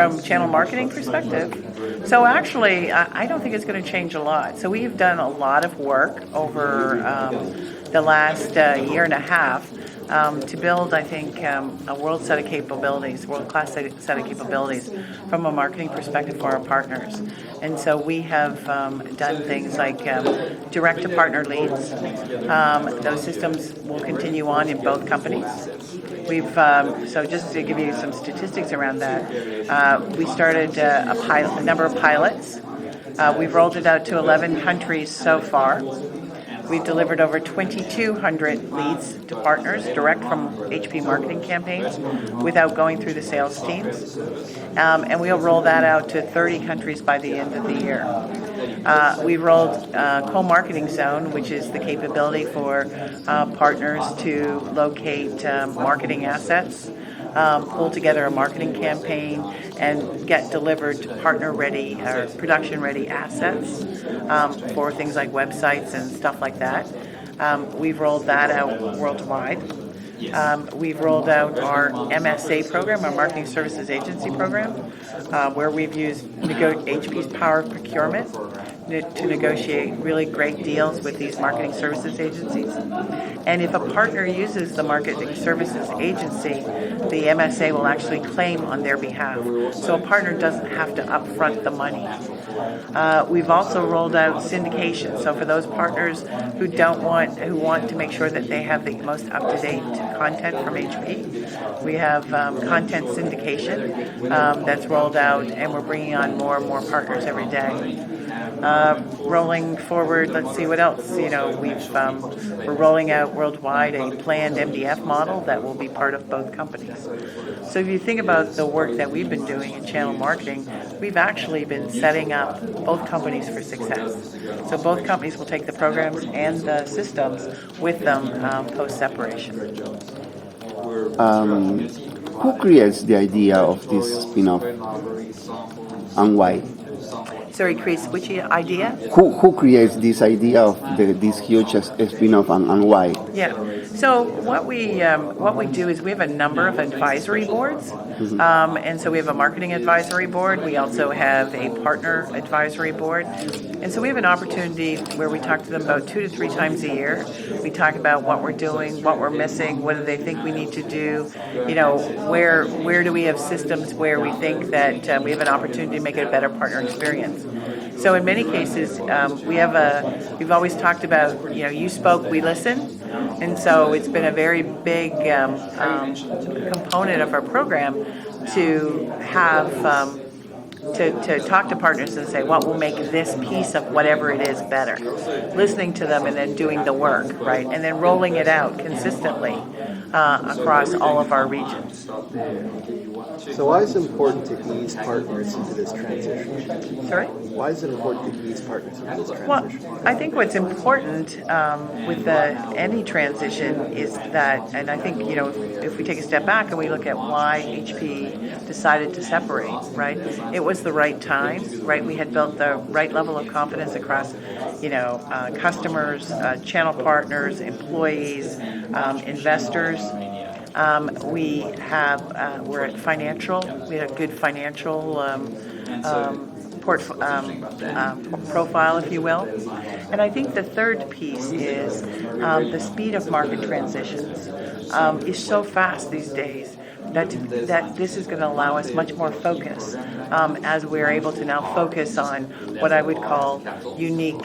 From channel marketing perspective, so actually, I don't think it's going to change a lot. So we've done a lot of work over the last year and a half to build, I think, a world set of capabilities, world-class set of capabilities from a marketing perspective for our partners. And so we have done things like direct-to-partner leads. Those systems will continue on in both companies. We've so just to give you some statistics around that, we started a number of pilots. We've rolled it out to 11 countries so far. We've delivered over 2,200 leads to partners direct from HP marketing campaigns without going through the sales teams. And we'll roll that out to 30 countries by the end of the year. We rolled co-marketing zone, which is the capability for partners to locate marketing assets, pull together a marketing campaign, and get delivered partner-ready or production-ready assets for things like websites and stuff like that. We've rolled that out worldwide. We've rolled out our MSA program, our Marketing Services Agency program, where we've used HP's power of procurement to negotiate really great deals with these marketing services agencies. And if a partner uses the marketing services agency, the MSA will actually claim on their behalf. So a partner doesn't have to upfront the money. We've also rolled out syndication. So for those partners who want to make sure that they have the most up-to-date content from HP, we have content syndication that's rolled out, and we're bringing on more and more partners every day. Rolling forward, let's see what else. We're rolling out worldwide a planned MDF model that will be part of both companies. So if you think about the work that we've been doing in channel marketing, we've actually been setting up both companies for success. So both companies will take the programs and the systems with them post-separation. Who creates the idea of this spin-off and why? Sorry, Chris, which idea? Who creates this idea of this huge spin-off and why? Yeah. So what we do is we have a number of advisory boards, and so we have a marketing advisory board. We also have a partner advisory board, and so we have an opportunity where we talk to them about 2 to 3 times a year. We talk about what we're doing, what we're missing, what do they think we need to do. Where do we have systems where we think that we have an opportunity to make it a better partner experience. So in many cases, we've always talked about, you spoke, we listen. And so it's been a very big component of our program to have to talk to partners and say what will make this piece of whatever it is better. Listening to them and then doing the work, right? And then rolling it out consistently across all of our regions. So why is it important to ease partners into this transition? Sorry? Why is it important to ease partners into this transition? Well, I think what's important with any transition is that, and I think, if we take a step back and we look at why HP decided to separate, right? It was the right time, right? We had built the right level of confidence across, customers, channel partners, employees, investors. We're at financial. We had a good financial profile, if you will. And I think the third piece is the speed of market transitions is so fast these days that this is going to allow us much more focus as we're able to now focus on what I would call unique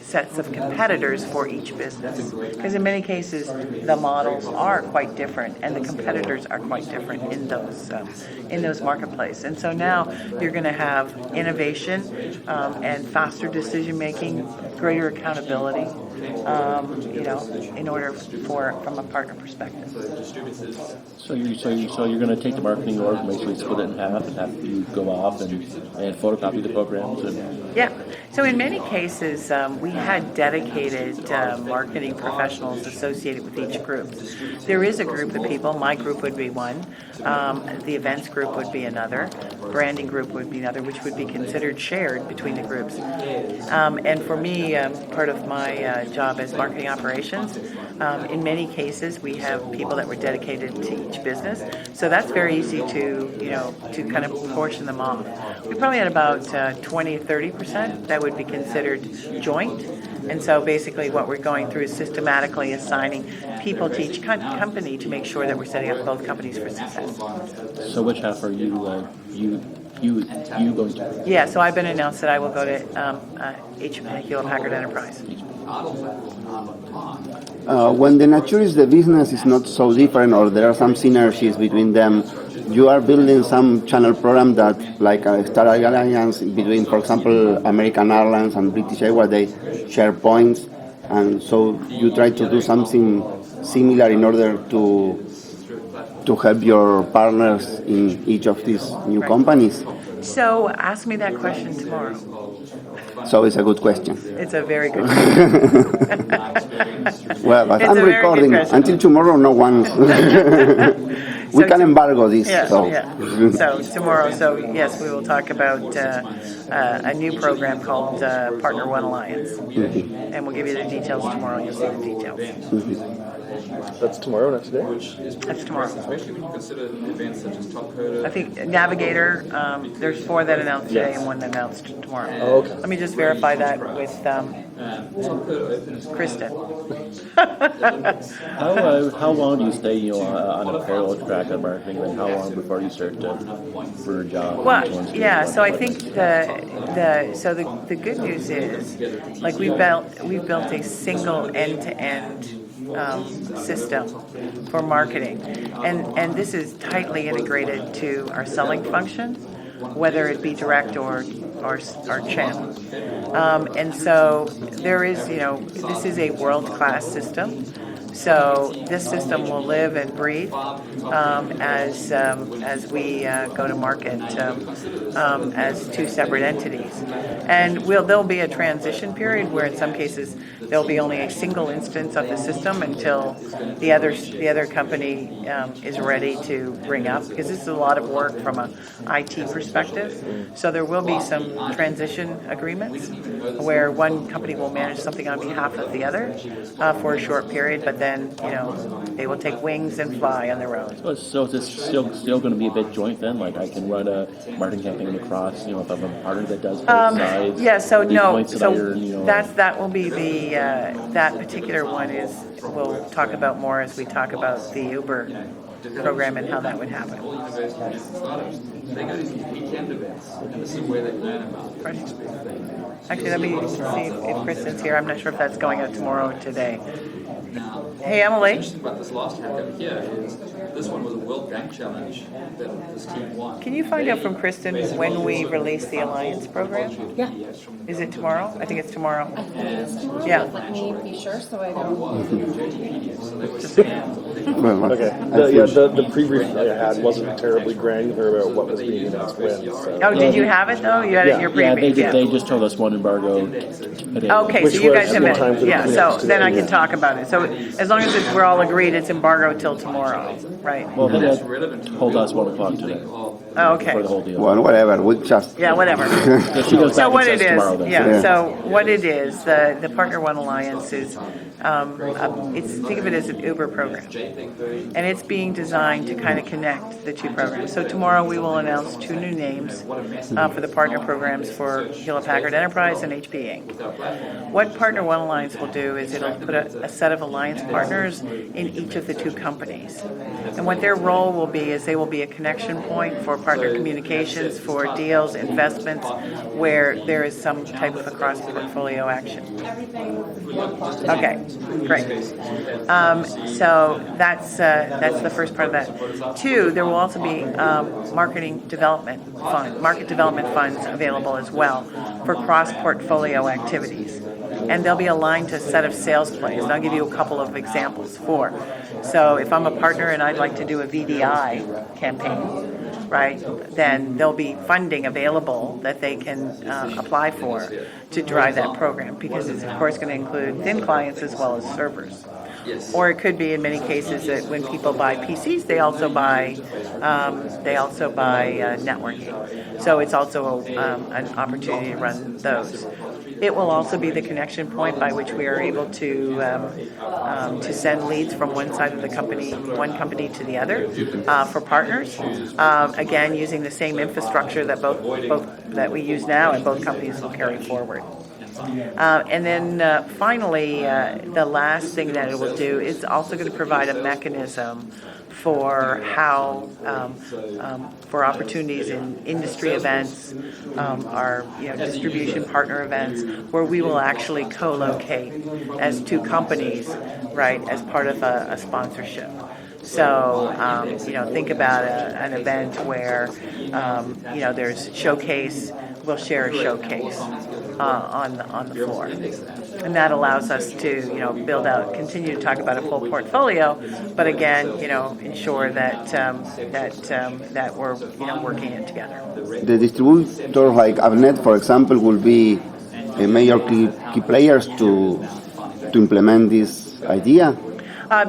sets of competitors for each business. Because in many cases, the models are quite different and the competitors are quite different in those marketplaces. And so now you're going to have innovation and faster decision making, greater accountability, in order from a partner perspective. So you're going to take the marketing org, basically split it in half, and have you go off and photocopy the programs? Yeah. So in many cases, we had dedicated marketing professionals associated with each group. There is a group of people. My group would be one. The events group would be another. Branding group would be another, which would be considered shared between the groups. And for me, part of my job as marketing operations, in many cases, we have people that were dedicated to each business. So that's very easy to kind of portion them off. We probably had about 20, 30% that would be considered joint. And so basically what we're going through is systematically assigning people to each company to make sure that we're setting up both companies for success. So which half are you going to? Yeah, so I've been announced that I will go to Hewlett-Packard Enterprise. When the nature is the business is not so different, or there are some synergies between them, you are building some channel program that, like a Star Alliance between, for example, American Airlines and British Airways, they share points, and so you try to do something similar in order to help your partners in each of these new companies. So ask me that question tomorrow. So it's a good question. It's a very good question. Well, but It's I'm a very good recording question. until tomorrow. No one. We can embargo this. Yeah, so. yeah. So tomorrow, so yes, we will talk about a new program called Partner One Alliance, and we'll give you the details tomorrow. You'll see the details. That's tomorrow, not today? That's tomorrow. I think Navigator. There's 4 that announced today and 1 that announced tomorrow. Oh, okay. Let me just verify that with Kristen. How long do you stay, on a parallel track of marketing, and how long before you start to merge off? Well, yeah. So I think the good news is, like we've built a single end-to-end system for marketing, and this is tightly integrated to our selling function, whether it be direct or channel. And so there is, this is a world-class system. So this system will live and breathe as we go to market as 2 separate entities. And there'll be a transition period where in some cases there'll be only a single instance of the system until the other company is ready to bring up, because this is a lot of work from an IT perspective. So there will be some transition agreements where one company will manage something on behalf of the other for a short period, but then they will take wings and fly on their own. So is this still going to be a bit joint then? Like I can run a marketing campaign across, if I'm a partner that does both sides. Yeah. So these no. points that So I earn, that will be the that particular one is we'll talk about more as we talk about the Uber program and how that would happen. Actually, let me see if Kristen's here. I'm not sure if that's going out tomorrow or today. Hey, Emily. About this last hack over here is this one was a World Bank Challenge that this team won. Can you find out from Kristen when we release the Alliance program? Yeah. Is it tomorrow? I think it's tomorrow. I think it's tomorrow. Yeah. Let me be sure so I don't. Well, Okay. The pre-brief I had wasn't terribly granular about what was being announced when. So. Oh, did you have it though? You had it in your yeah, briefing. they just told us one embargo today. Okay, Which so you was guys have in time for it. the Yeah, so clearance then I today, can yeah. talk about it. So as long as we're all agreed, it's embargo till tomorrow, right? Well, they told us 1 o'clock today Oh, for the okay. whole deal. well, whatever. We just. Yeah, whatever. So she goes back So and what says it is, tomorrow then. yeah, Yeah. so what it is, the Partner One Alliance is, think of it as an Uber program. And it's being designed to kind of connect the 2 programs. So tomorrow we will announce 2 new names for the partner programs for Hewlett-Packard Enterprise and HP Inc. What Partner One Alliance will do is it'll put a set of alliance partners in each of the 2 companies. And what their role will be is they will be a connection point for partner communications, for deals, investments, where there is some type of a cross-portfolio action. Okay, great. So that's the first part of that. 2, there will also be market development funds available as well for cross-portfolio activities. And they'll be aligned to a set of sales plays. And I'll give you a couple of examples. So if I'm a partner and I'd like to do a VDI campaign, right, then there'll be funding available that they can apply for to drive that program, because it's of course going to include thin clients as well as servers. Or it could be in many cases that when people buy PCs, they also buy networking. So it's also an opportunity to run those. It will also be the connection point by which we are able to send leads from one side of the company, one company to the other for partners. Again, using the same infrastructure that both that we use now and both companies will carry forward. And then finally, the last thing that it will do is also going to provide a mechanism for how for opportunities in industry events, our distribution partner events, where we will actually co-locate as two companies, right, as part of a sponsorship. So, think about an event where, there's showcase, we'll share a showcase on the floor. And that allows us to, build out, continue to talk about a full portfolio, but again, ensure that we're, working it together. The distributors like Avnet, for example, will be a major key players to implement this idea.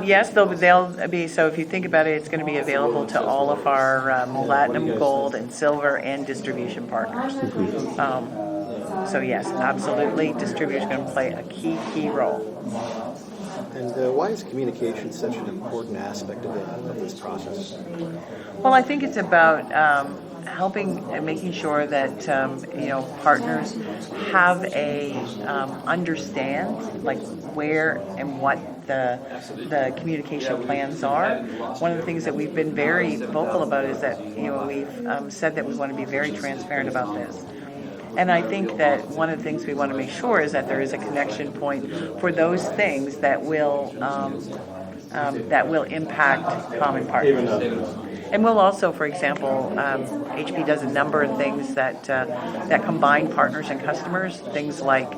Yes, they'll be. So if you think about it, it's going to be available to all of our platinum, gold, and silver and distribution partners. So yes, absolutely, distributors are going to play a key role. And why is communication such an important aspect of this process? Well, I think it's about helping and making sure that partners have a understand like where and what the communication plans are. One of the things that we've been very vocal about is that we've said that we want to be very transparent about this. And I think that one of the things we want to make sure is that there is a connection point for those things that will impact common partners. And we'll also, for example, HP does a number of things that combine partners and customers. Things like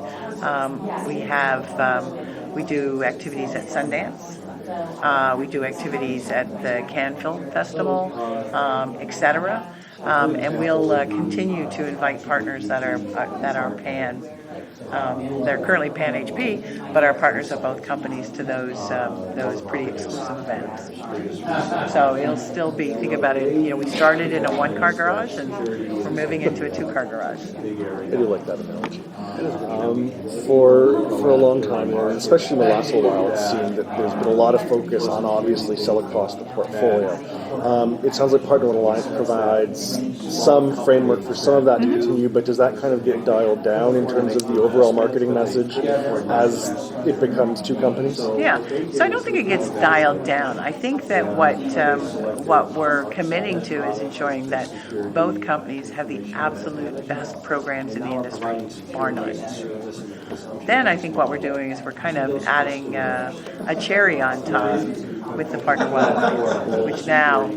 we do activities at Sundance, we do activities at the Cannes Film Festival, etc. And we'll continue to invite partners that are pan. They're currently pan HP, but are partners of both companies to those pretty exclusive events. So it'll still be, think about it, we started in a one-car garage and we're moving into a two-car garage. I do like that analogy. For a long time, or especially in the last little while, it's seemed that there's been a lot of focus on obviously sell across the portfolio. It sounds like Partner One Alliance provides some framework for some of that to continue, but does that kind of get dialed down in terms of the overall marketing message as it becomes two companies? Yeah, so I don't think it gets dialed down. I think that what we're committing to is ensuring that both companies have the absolute best programs in the industry, bar none. Then I think what we're doing is we're kind of adding a cherry on top with the Partner One Alliance, which now,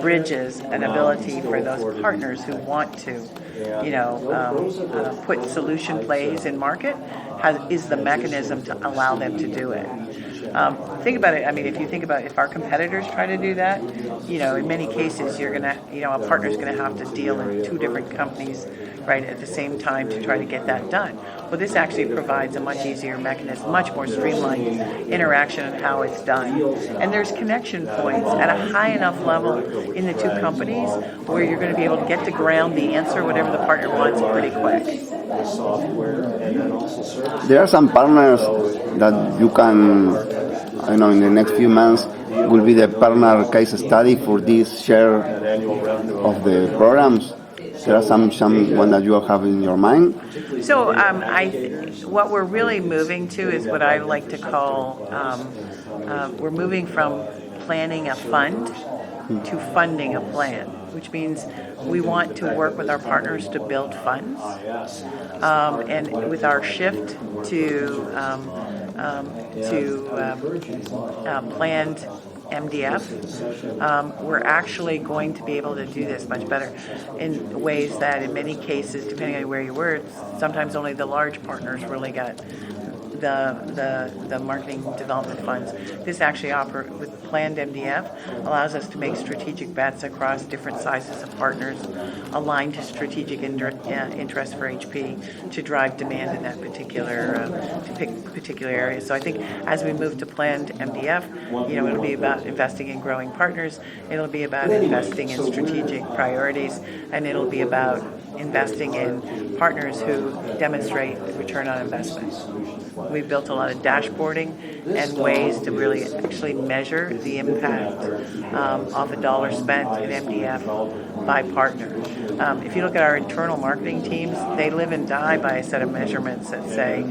bridges an ability for those partners who want to, put solution plays in market, is the mechanism to allow them to do it. Think about it. I mean, if you think about if our competitors try to do that, in many cases you're gonna, a partner's gonna have to deal in two different companies, at the same time to try to get that done. Well, this actually provides a much easier mechanism, much more streamlined interaction on how it's done. And there's connection points at a high enough level in the two companies where you're going to be able to get to ground the answer, whatever the partner wants, pretty quick. There are some partners that you can, in the next few months, will be the partner case study for this share of the programs. There are some one that you have in your mind? So what we're really moving to is what I like to call, we're moving from planning a fund to funding a plan, which means we want to work with our partners to build funds. And with our shift to planned MDF, we're actually going to be able to do this much better in ways that in many cases, depending on where you were, sometimes only the large partners really got the marketing development funds. This actually with planned MDF allows us to make strategic bets across different sizes of partners aligned to strategic interest for HP to drive demand in that particular area. So I think as we move to planned MDF, it'll be about investing in growing partners, it'll be about investing in strategic priorities, and it'll be about investing in partners who demonstrate return on investment. We've built a lot of dashboarding and ways to really actually measure the impact off a dollar spent in MDF by partner. If you look at our internal marketing teams, they live and die by a set of measurements that say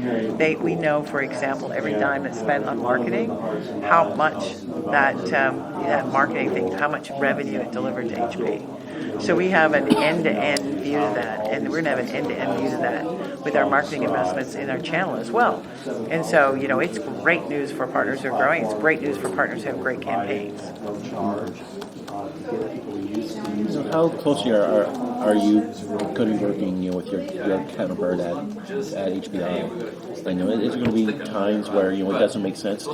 we know, for example, every dime that's spent on marketing, how much that marketing thing, how much revenue it delivered to HP. So we have an end-to-end view to that, and we're going to have an end-to-end view to that with our marketing investments in our channel as well. And so, it's great news for partners who are growing. It's great news for partners who have great campaigns. So how closely are you going to be working with your counterpart at HPI? I know it's going to be times where it doesn't make sense to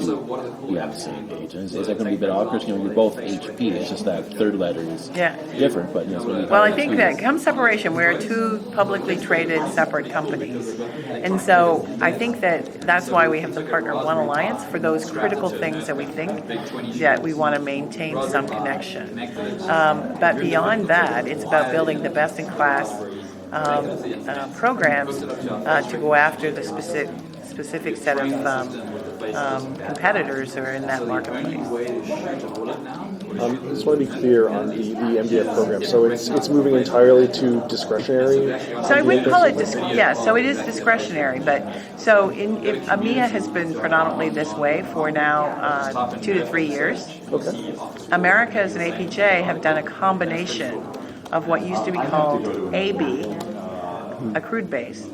be on the same page. Is that going to be a bit awkward? You're both HP. It's just that third letter is different, but it's going to be. Well, I think that come separation, we're two publicly traded separate companies, and so I think that's why we have the Partner One Alliance for those critical things that we think that we want to maintain some connection. But beyond that, it's about building the best-in-class programs to go after the specific set of competitors who are in that marketplace. I just want to be clear on the MDF program. So it's moving entirely to discretionary. So I wouldn't call it so it is discretionary, but so if EMEA has been predominantly this way for now 2 to 3 years. Okay. Americas and APJ have done a combination of what used to be called AB, accrued-based,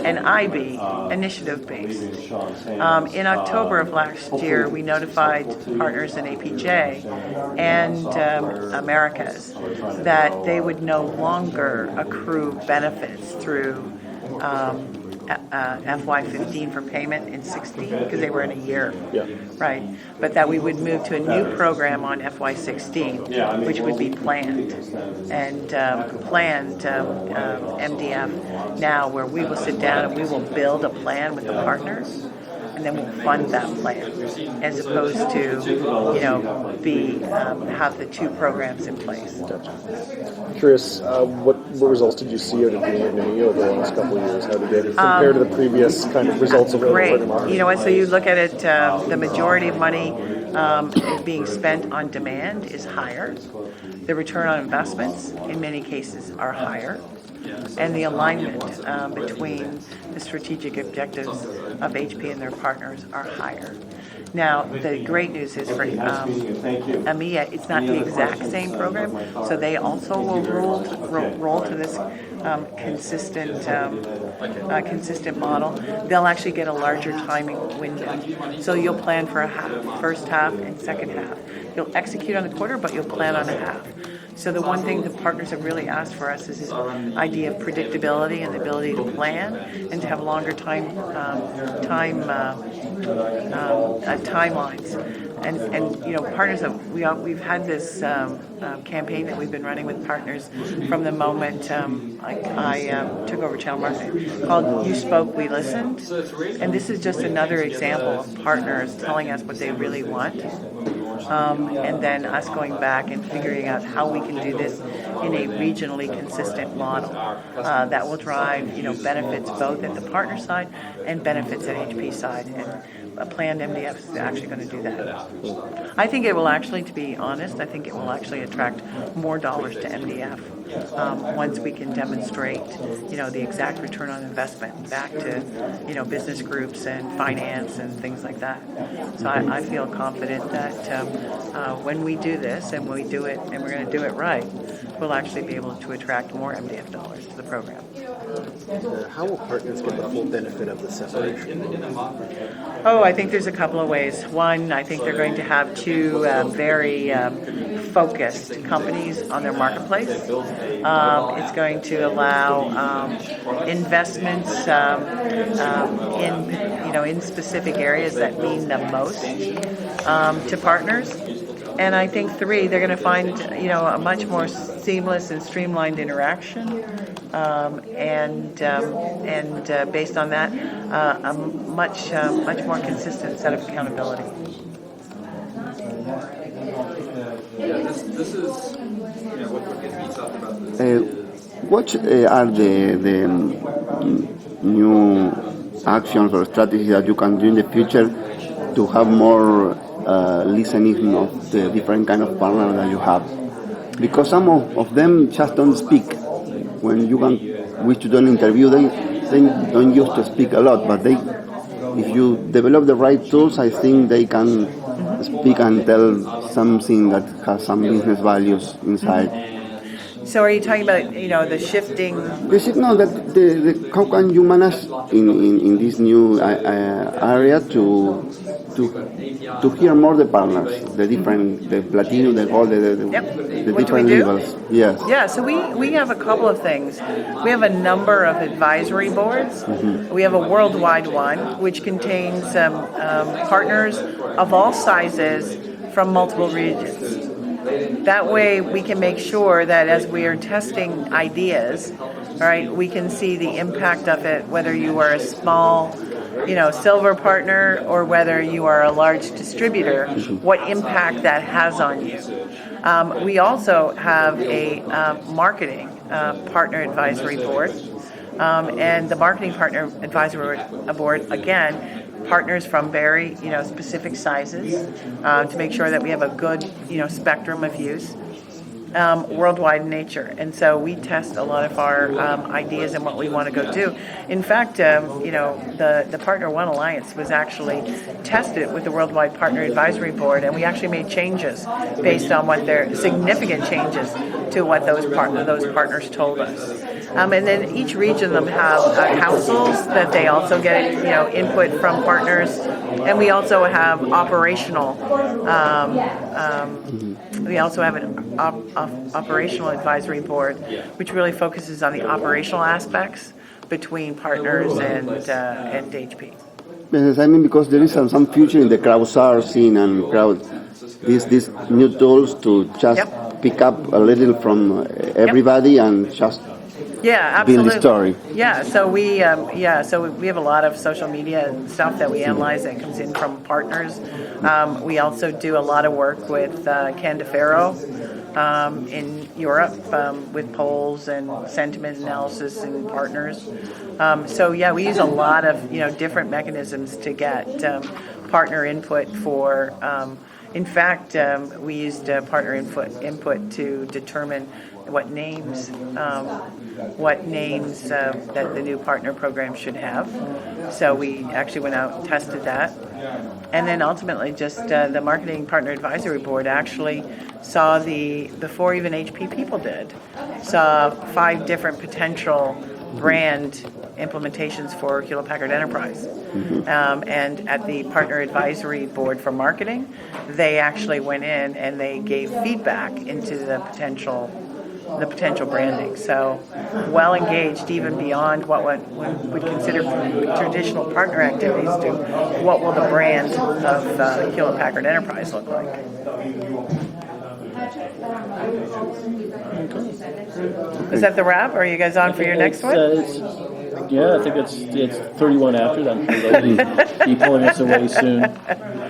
and IB, initiative-based. In October of last year, we notified partners in APJ and Americas that they would no longer accrue benefits through FY15 for payment in 16 because they were in a year, right? But that we would move to a new program on FY16, which would be planned and planned MDF now, where we will sit down and we will build a plan with the partners, and then we'll fund that plan, as opposed to have the two programs in place. Gotcha. Curious, what results did you see out of being in EMEA over the last couple of years? How did it compare to the previous kind of results of the great. So you look at it, the majority of money being spent on demand is higher. The return on investments in many cases are higher. And the alignment between the strategic objectives of HP and their partners are higher. Now, the great news is for EMEA, it's not the exact same program, so they also will roll to this consistent model. They'll actually get a larger timing window. So you'll plan for a half, first half and second half. You'll execute on the quarter, but you'll plan on a half. So the one thing the partners have really asked for us is this idea of predictability and the ability to plan and to have longer timelines. And partners we've had this campaign that we've been running with partners from the moment I took over channel marketing, called "You Spoke, We Listened," and this is just another example of partners telling us what they really want. And then us going back and figuring out how we can do this in a regionally consistent model that will drive, benefits both at the partner side and benefits at HP side. And a planned MDF is actually going to do that. I think it will actually, to be honest, I think it will actually attract more dollars to MDF once we can demonstrate, the exact return on investment back to, business groups and finance and things like that. So I feel confident that when we do this and we do it and we're going to do it right, we'll actually be able to attract more MDF dollars to the program. How will partners get the full benefit of the separation? Oh, I think there's a couple of ways. One, I think they're going to have two very focused companies on their marketplace. It's going to allow investments in specific areas that mean the most to partners. And I think 3, they're going to find a much more seamless and streamlined interaction, and based on that, a much more consistent set of accountability. Yeah, this is what gets me excited about this. What are the new actions or strategies that you can do in the future to have more listening of the different kind of partners that you have? Because some of them just don't speak. When you wish to do an interview, they don't used to speak a lot, but if you develop the right tools, I think they can speak and tell something that has some business values inside. So are you talking about, the shifting? No, how can you manage in this new area to hear more the partners, the platinum, the gold, the What do we different do? levels? Yes. Yeah, so we have a couple of things. We have a number of advisory boards. We have a worldwide one, which contains partners of all sizes from multiple regions. That way we can make sure that as we are testing ideas, right, we can see the impact of it, whether you are a small, silver partner or whether you are a large distributor, what impact that has on you. We also have a marketing partner advisory board, and the marketing partner advisory board, again, partners from very, specific sizes to make sure that we have a good, spectrum of use, worldwide in nature. And so we test a lot of our ideas and what we want to go do. In fact, the Partner One Alliance was actually tested with the Worldwide Partner Advisory Board, and we actually made changes based on significant changes to what those partners told us. And then each region of them have councils that they also get, input from partners. And we also have operational, an operational advisory board, which really focuses on the operational aspects between partners and HP. Yes, I mean, because there is some future in the crowdsourcing and these new tools to just pick up a little from everybody and just absolutely. build the story. Yeah, so we have a lot of social media stuff that we analyze that comes in from partners. We also do a lot of work with Candifero in Europe with polls and sentiment analysis and partners. We use a lot of different mechanisms to get partner input for. In fact, we used partner input to determine what names that the new partner program should have. So we actually went out and tested that. And then ultimately just the Marketing Partner Advisory Board actually saw before even HP people did, saw 5 different potential brand implementations for Hewlett-Packard Enterprise. And at the Partner Advisory Board for Marketing, they actually went in and they gave feedback into the potential branding. So well engaged, even beyond what one would consider traditional partner activities, to what will the brand of Hewlett-Packard Enterprise look like. Is that the wrap? Are you guys on for your next one? I think it's 31 after that. They'll be pulling us away soon.